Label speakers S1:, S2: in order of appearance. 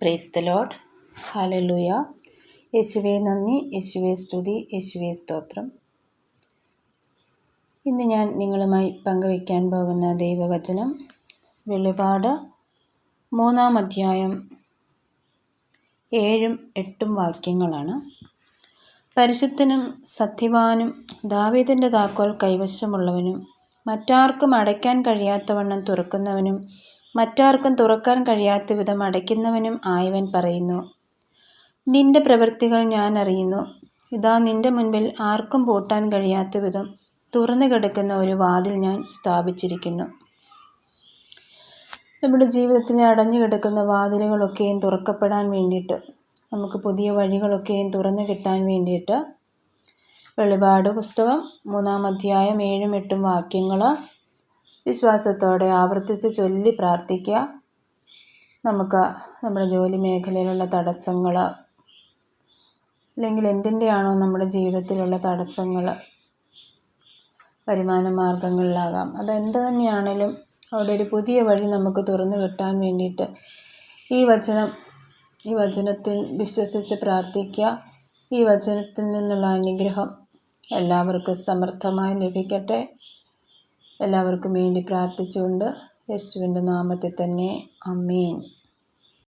S1: Praise the Lord. Hallelujah. യേശുവേ നന്ദി, യേശുവേ സ്തുതി, യേശുവേ സ്തോത്രം. ഇന്ന് ഞാൻ നിങ്ങളുമായി പങ്കുവയ്ക്കാൻ പോകുന്ന ദൈവവചനം വെളിപാട് 3-ാം അധ്യായം 7-8 വാക്യങ്ങളാണ്. പരിശുദ്ധനും സത്യവാനും ദാവീദിൻ്റെ താക്കോൽ കൈവശമുള്ളവനും മറ്റാർക്കും അടയ്ക്കാൻ കഴിയാത്തവണ്ണം തുറക്കുന്നവനും മറ്റാർക്കും തുറക്കാൻ കഴിയാത്ത വിധം അടയ്ക്കുന്നവനും ആയവൻ പറയുന്നു, നിന്റെ പ്രവൃത്തികൾ ഞാൻ അറിയുന്നു. ഇതാ നിന്റെ മുൻപിൽ ആർക്കും പൂട്ടാൻ കഴിയാത്ത വിധം തുറന്നു കിടക്കുന്ന ഒരു വാതിൽ ഞാൻ സ്ഥാപിച്ചിരിക്കുന്നു. നമ്മുടെ ജീവിതത്തിലെ അടഞ്ഞു കിടക്കുന്ന വാതിലുകളൊക്കെയും തുറക്കപ്പെടാൻ വേണ്ടിയിട്ട്, നമുക്ക് പുതിയ വഴികളൊക്കെയും തുറന്നു കിട്ടാൻ വേണ്ടിയിട്ട് വെളിപാട് പുസ്തകം 3-ാം അധ്യായം 7-8 വാക്യങ്ങൾ വിശ്വാസത്തോടെ ആവർത്തിച്ച് ചൊല്ലി പ്രാർത്ഥിക്കുക. നമുക്ക് നമ്മുടെ ജോലി മേഖലയിലുള്ള തടസ്സങ്ങൾ, അല്ലെങ്കിൽ എന്തിൻ്റെയാണോ നമ്മുടെ ജീവിതത്തിലുള്ള തടസ്സങ്ങൾ, വരുമാന മാർഗങ്ങളിലാകാം, അതെന്ത് തന്നെയാണേലും അവിടെ ഒരു പുതിയ വഴി നമുക്ക് തുറന്നു കിട്ടാൻ വേണ്ടിയിട്ട് ഈ വചനത്തിൽ വിശ്വസിച്ച് പ്രാർത്ഥിക്കുക. ഈ വചനത്തിൽ നിന്നുള്ള അനുഗ്രഹം എല്ലാവർക്കും സമൃദ്ധമായി ലഭിക്കട്ടെ. എല്ലാവർക്കും വേണ്ടി പ്രാർത്ഥിച്ചുകൊണ്ട് യേശുവിൻ്റെ നാമത്തിൽ തന്നെ ആമേൻ.